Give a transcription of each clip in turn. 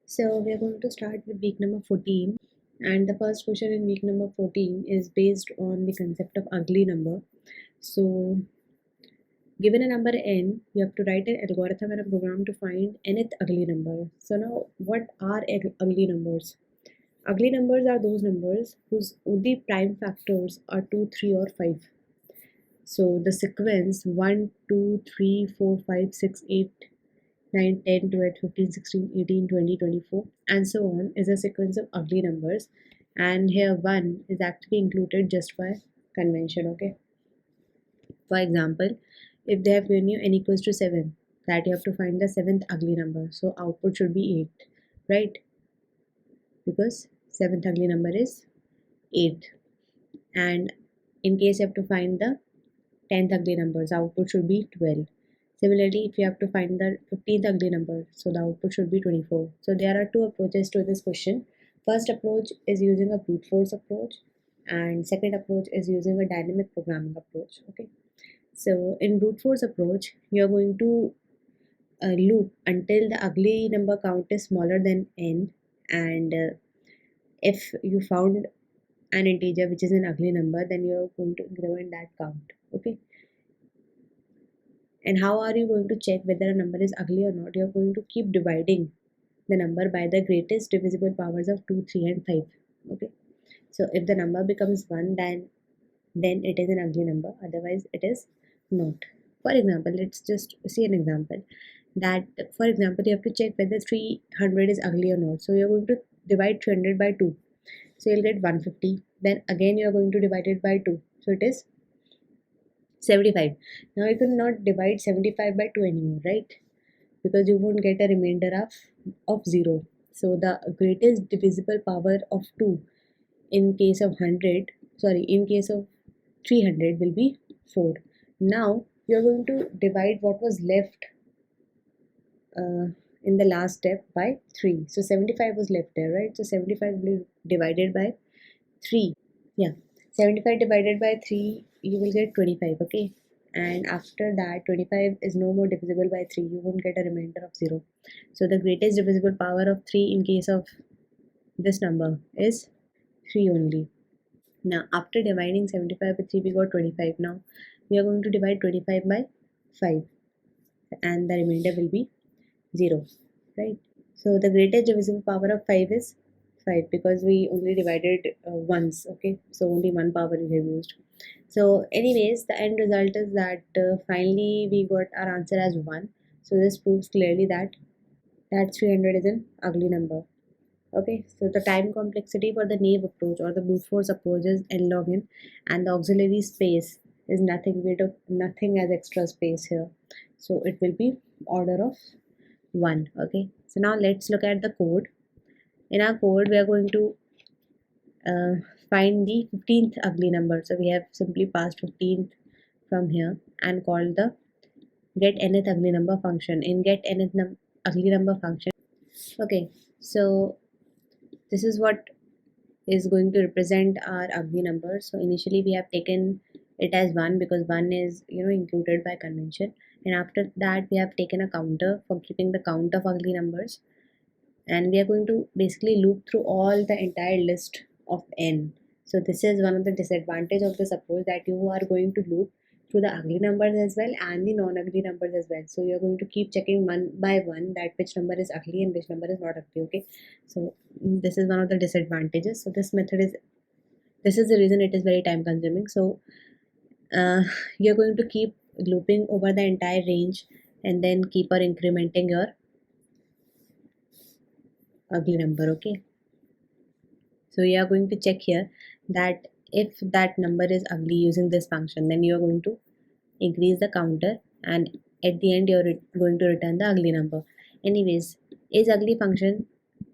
So we are going to start with week number 14, and the first question in week number 14 is based on the concept of ugly number. So given a number n, you have to write an algorithm and a program to find nth ugly number. So now what are ugly numbers? Ugly numbers are those numbers whose only prime factors are 2, 3 or 5. So the sequence 1, 2, 3, 4, 5, 6, 8, 9, 10, 12, 15, 16, 18, 20, 24, and so on is a sequence of ugly numbers. And here 1 is actually included just by convention, okay? For example, if they have given you n equals to 7, that you have to find the 7th ugly number. So output should be 8, right? Because 7th ugly number is 8. And in case you have to find the 10th ugly numbers, output should be 12. Similarly, if you have to find the 15th ugly number, so the output should be 24. So there are two approaches to this question. First approach is using a brute force approach, and second approach is using a dynamic programming approach. Okay. So in brute force approach, you are going to loop until the ugly number count is smaller than n, and if you found an integer which is an ugly number, then you are going to increment that count. Okay. And how are you going to check whether a number is ugly or not? You're going to keep dividing the number by the greatest divisible powers of 2, 3 and 5. Okay. So if the number becomes 1, then it is an ugly number. Otherwise it is not. For example, let's just see an example. That for example, you have to check whether 300 is ugly or not. So you're going to divide 300 by 2. So you'll get 150. Then again you're going to divide it by 2. So it is 75. Now you cannot divide 75 by 2 anymore, right? Because you won't get a remainder of 0. So the greatest divisible power of 2 in case of 100, sorry, in case of 300 will be 4. Now you're going to divide what was left in the last step by 3. So 75 was left there, right? So 75 will be divided by 3. Yeah, 75 divided by 3, you will get 25, okay? And after that, 25 is no more divisible by 3. You won't get a remainder of 0. So the greatest divisible power of 3 in case of this number is 3 only. Now, after dividing 75 by 3, we got 25. Now, we are going to divide 25 by 5. And the remainder will be 0, right? So the greatest divisible power of 5 is 5 because we only divided once, okay? So only one power we have used. So anyways, the end result is that finally we got our answer as 1. So this proves clearly that 300 is an ugly number. Okay, so the time complexity for the naive approach or the brute force approach is n log n, and the auxiliary space is nothing. We do nothing as extra space here. So it will be order of 1. Okay, so now let's look at the code. In our code, we are going to find the 15th ugly number. So we have simply passed 15th from here and called the get nth ugly number function. In get nth ugly number function, okay, so this is what is going to represent our ugly number. So initially we have taken it as 1 because 1 is included by convention, and after that we have taken a counter for keeping the count of ugly numbers, and we are going to basically loop through all the entire list of n. So this is one of the disadvantage of this approach, that you are going to loop through the ugly numbers as well and the non-ugly numbers as well. So you're going to keep checking one by one that which number is ugly and which number is not ugly. Okay, so this is one of the disadvantages. So this is the reason it is very time consuming. So you're going to keep looping over the entire range and then keep on incrementing your ugly number. Okay, so you are going to check here that if that number is ugly using this function, then you are going to increase the counter, and at the end you are going to return the ugly number. Anyways, is ugly function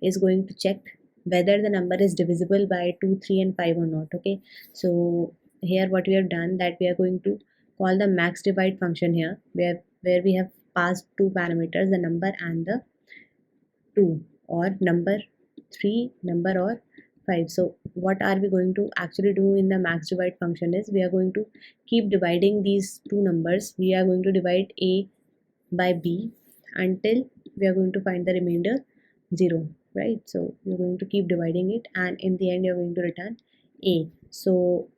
is going to check whether the number is divisible by 2, 3 and 5 or not. Okay, so here what we have done, that we are going to call the max divide function here, where we have passed two parameters, the number and the 2, or number 3, number or 5. So what are we going to actually do in the max divide function is we are going to keep dividing these two numbers. We are going to divide a by b until we are going to find the remainder 0. right? So you're going to keep dividing it, and in the end you're going to return a. So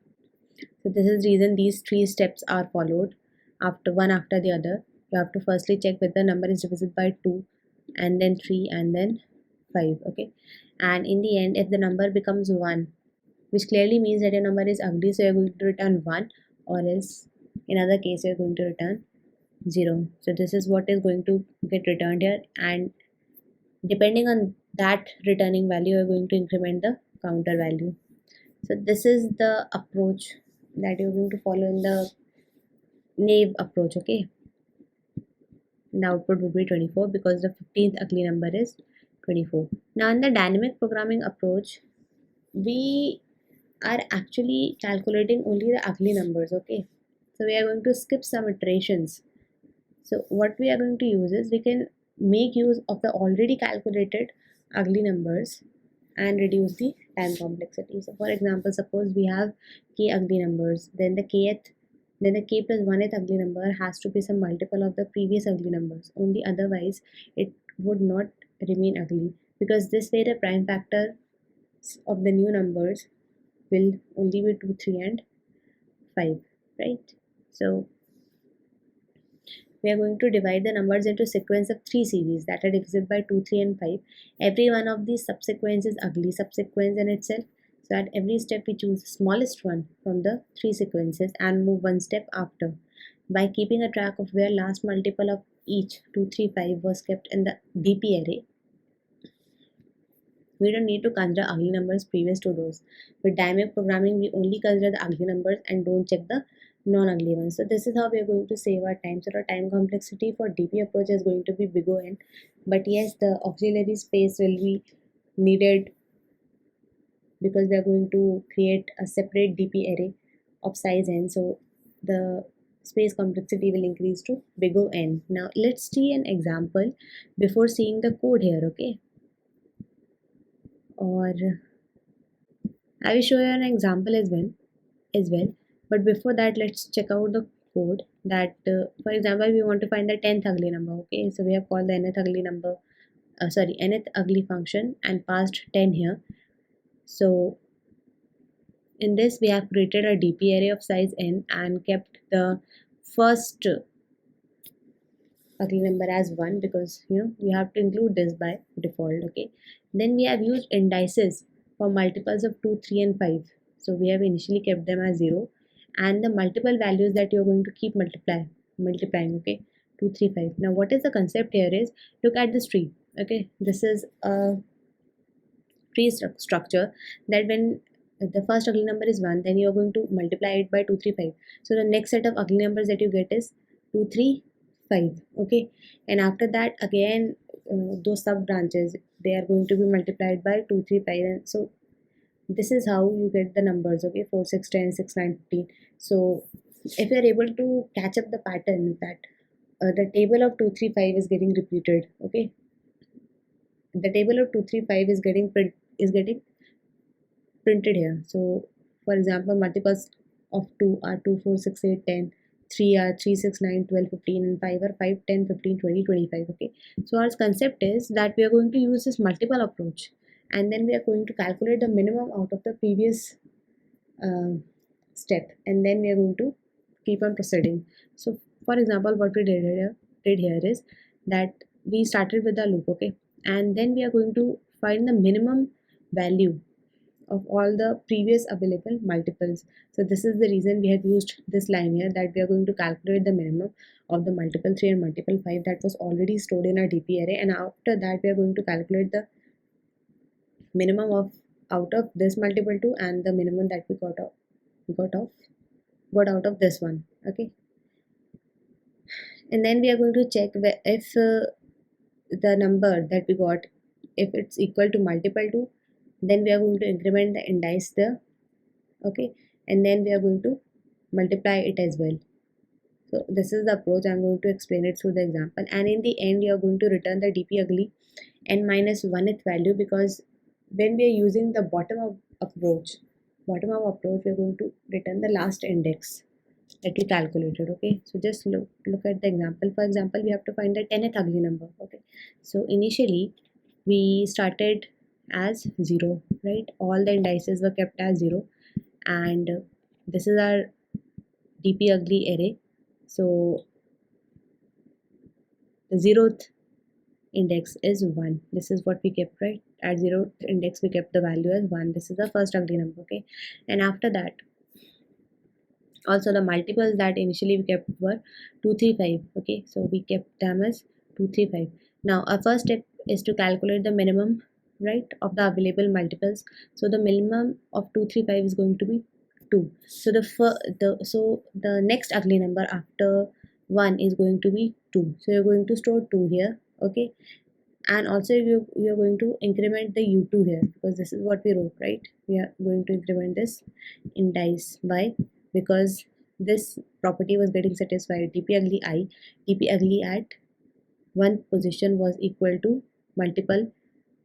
this is the reason these three steps are followed after one after the other. You have to firstly check whether the number is divisible by 2, and then 3, and then 5. Okay, and in the end if the number becomes 1, which clearly means that your number is ugly, so you're going to return 1, or else in other case you're going to return 0. So this is what is going to get returned here, and depending on that returning value you're going to increment the counter value. So this is the approach that you're going to follow in the naive approach. Okay, the output would be 24 because the 15th ugly number is 24. Now in the dynamic programming approach, we are actually calculating only the ugly numbers. Okay, so we are going to skip some iterations. So what we are going to use is we can make use of the already calculated ugly numbers and reduce the time complexity. So for example, suppose we have k ugly numbers, then the k plus 1th ugly number has to be some multiple of the previous ugly numbers. Only otherwise it would not remain ugly, because this way the prime factor of the new numbers will only be 2, 3 and 5, right? So we are going to divide the numbers into sequence of 3 series that are divisible by 2, 3 and 5. Every one of these subsequence is ugly subsequence in itself. So at every step we choose the smallest one from the 3 sequences and move one step after. By keeping a track of where last multiple of each 2, 3, 5 was kept in the DP array, we don't need to consider ugly numbers previous to those. With dynamic programming, we only consider the ugly numbers and don't check the non-ugly ones. So this is how we are going to save our time. So our time complexity for DP approach is going to be big O n, but yes, the auxiliary space will be needed because we are going to create a separate DP array of size n. So the space complexity will increase to big O n. Now let's see an example before seeing the code here. Okay, or I will show you an example as well. But before that, let's check out the code that, for example, we want to find the 10th ugly number. Okay, so we have called the nth ugly number, nth ugly function and passed 10 here. So in this, we have created a DP array of size n and kept the first ugly number as 1, because we have to include this by default. Okay, then we have used indices for multiples of 2, 3 and 5. So we have initially kept them as 0, and the multiple values that you're going to keep multiplying. Okay, 2, 3, 5. Now what is the concept here is, look at this tree. Okay, this is a tree structure that when the first ugly number is 1, then you're going to multiply it by 2, 3, 5. So the next set of ugly numbers that you get is 2, 3, 5. Okay, and after that again those sub branches, they are going to be multiplied by 2, 3, 5, and so this is how you get the numbers. Okay, 4, 6, 10, 6, 9, 15. So if you are able to catch up the pattern that the table of 2, 3, 5 is getting repeated. Okay, the table of 2, 3, 5 is getting printed here. So for example, multiples of 2 are 2, 4, 6, 8, 10. 3 are 3, 6, 9, 12, 15, and 5 are 5, 10, 15, 20, 25. Okay, so our concept is that we are going to use this multiple approach, and then we are going to calculate the minimum out of the previous step, and then we are going to keep on proceeding. So for example, what we did here is that we started with the loop. Okay, and then we are going to find the minimum value of all the previous available multiples. So this is the reason we have used this line here, that we are going to calculate the minimum of the multiple 3 and multiple 5 that was already stored in our DP array, and after that we are going to calculate the minimum of out of this multiple 2 and the minimum that we got out of this one. Okay, and then we are going to check if the number that we got, if it's equal to multiple 2, then we are going to increment the indice there. Okay, and then we are going to multiply it as well. So this is the approach. I'm going to explain it through the example, and in the end you are going to return the DP ugly n minus 1th value, because when we are using the bottom up approach, we are going to return the last index that we calculated. Okay, so just look at the example. For example, we have to find the 10th ugly number. Okay, so initially we started as 0, right? All the indices were kept as 0, and this is our DP ugly array. So the 0th index is 1. This is what we kept, right? At 0th index we kept the value as 1. This is the first ugly number, okay? And after that, also the multiples that initially we kept were 2, 3, 5, okay? So we kept them as 2, 3, 5. Now our first step is to calculate the minimum, right, of the available multiples. So the minimum of 2, 3, 5 is going to be 2. So the next ugly number after 1 is going to be 2. So you're going to store 2 here, okay? And also you're going to increment the u2 here, because this is what we wrote, right? We are going to increment this indice. Why? Because this property was getting satisfied. dp ugly at one position was equal to multiple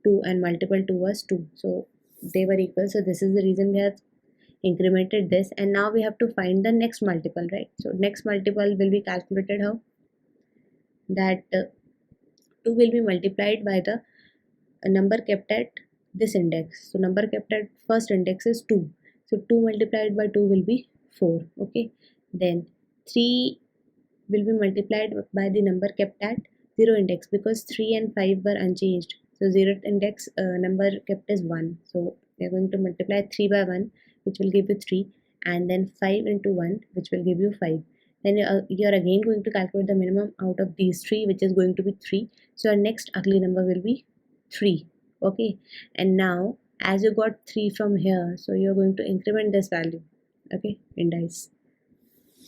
2, and multiple 2 was 2, so they were equal. So this is the reason we have incremented this, and now we have to find the next multiple, right? So next multiple will be calculated how? That 2 will be multiplied by the number kept at this index. So number kept at first index is 2. So 2 multiplied by 2 will be 4. Okay. Then 3 will be multiplied by the number kept at 0 index, because 3 and 5 were unchanged. So 0 index number kept is 1. So we are going to multiply 3 by 1, which will give you 3, and then 5 into 1, which will give you 5. Then you are again going to calculate the minimum out of these 3, which is going to be 3. So our next ugly number will be 3. Okay. And now as you got 3 from here, so you're going to increment this value, okay, indice.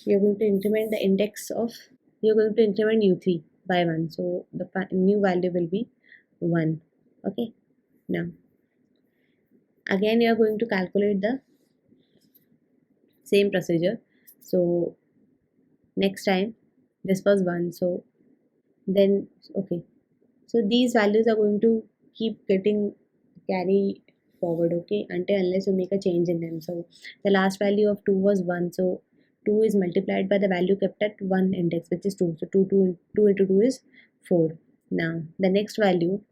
You're going to increment the index of, you're going to increment u3 by 1. So the new value will be 1. Okay. Now again you are going to calculate the same procedure. So next time this was 1, so then okay, so these values are going to keep getting carry forward, okay, until unless you make a change in them. So the last value of 2 was 1, so 2 is multiplied by the value kept at 1 index, which is 2. So 2 into 2 is 4. Now the next value,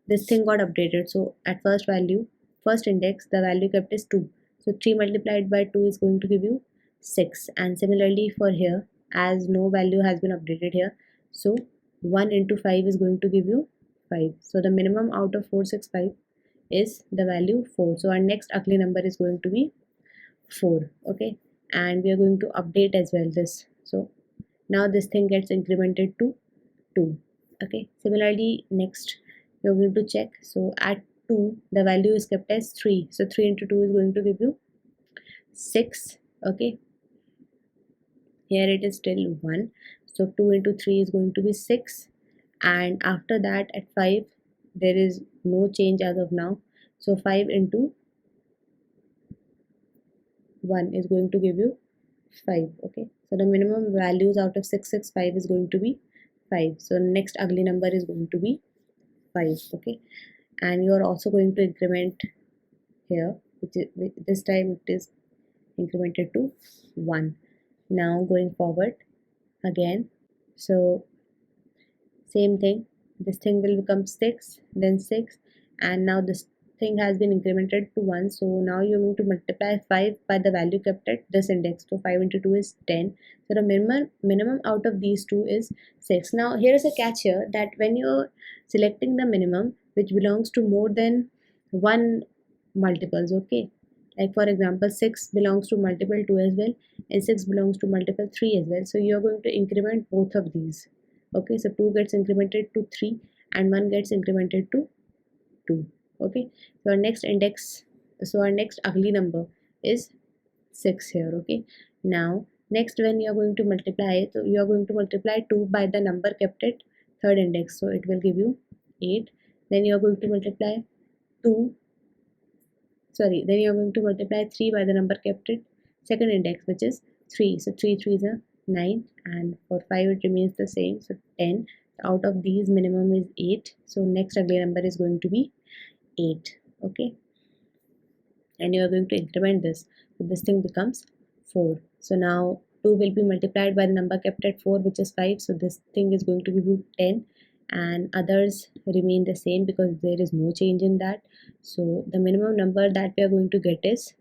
this thing got updated. So at first value, first index, the value kept is 2. So 3 multiplied by 2 is going to give you 6. And similarly for here, as no value has been updated here, so 1 into 5 is going to give you 5. So the minimum out of 465 is the value 4. So our next ugly number is going to be 4. Okay. And we are going to update as well this. So now this thing gets incremented to 2. Okay. Similarly, next we are going to check. So at 2, the value is kept as 3. So 3 into 2 is going to give you 6. Okay. Here it is still 1. So 2 into 3 is going to be 6. And after that at 5, there is no change as of now. So 5 into 1 is going to give you 5. Okay. So the minimum values out of 665 is going to be 5. So next ugly number is going to be 5. Okay. And you are also going to increment here, which is this time it is incremented to 1. Now going forward again, so same thing, this thing will become 6, then 6, and now this thing has been incremented to 1. So now you're going to multiply 5 by the value kept at this index. So 5 into 2 is 10. So the minimum out of these two is 6. Now here is a catch here, that when you're selecting the minimum which belongs to more than one multiples, okay, like for example 6 belongs to multiple 2 as well, and 6 belongs to multiple 3 as well, so you're going to increment both of these. Okay, so 2 gets incremented to 3 and 1 gets incremented to 2. Okay, so our next index, so our next ugly number is 6 here. Okay, now next when you are going to multiply, so you are going to multiply 2 by the number kept at third index, so it will give you 8. Then you are going to multiply then you are going to multiply 3 by the number kept at second index, which is 3. So 3 3 is a 9, and for 5 it remains the same, so 10. Out of these minimum is 8, so next ugly number is going to be 8. Okay, and you are going to increment this, so this thing becomes 4. So now 2 will be multiplied by the number kept at 4, which is 5, so this thing is going to give you 10, and others remain the same because there is no change in that. So the minimum number that we are going to get is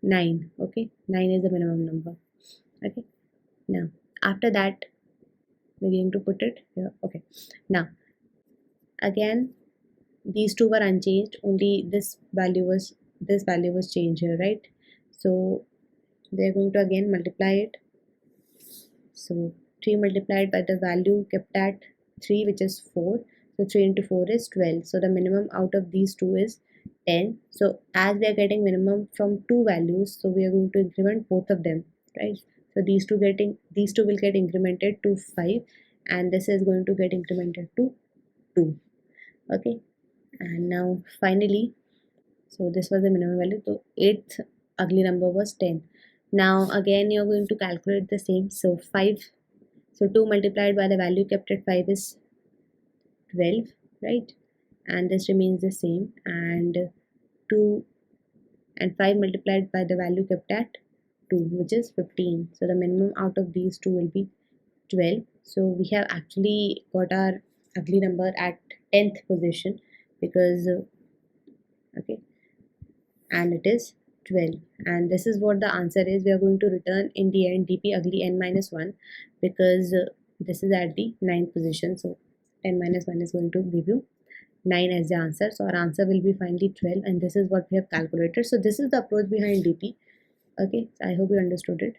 9. Okay, 9 is the minimum number. Okay, now after that we're going to put it here. Okay, now again these two were unchanged, only this value was changed here, right? So we're going to again multiply it. So 3 multiplied by the value kept at 3, which is 4. So 3 into 4 is 12. So the minimum out of these two is 10. So as we are getting minimum from two values, so we are going to increment both of them, right? So these two will get incremented to 5, and this is going to get incremented to 2. Okay, and now finally, so this was the minimum value. So eighth ugly number was 10. Now again you're going to calculate the same. So 5, so 2 multiplied by the value kept at 5 is 12, right? And this remains the same. And 2 and 5 multiplied by the value kept at 2, which is 15. So the minimum out of these two will be 12. So we have actually got our ugly number at 10th position because okay, and it is 12, and this is what the answer is. We are going to return in the end dp ugly n minus 1 because this is at the 9th position. So 10 minus 1 is going to give you 9 as the answer. So our answer will be finally 12, and this is what we have calculated. So this is the approach behind dp. Okay, so I hope you understood it.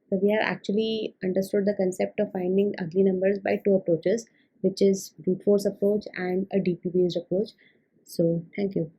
So we have actually understood the concept of finding ugly numbers by two approaches, which is brute force approach and a dp based approach. So thank you.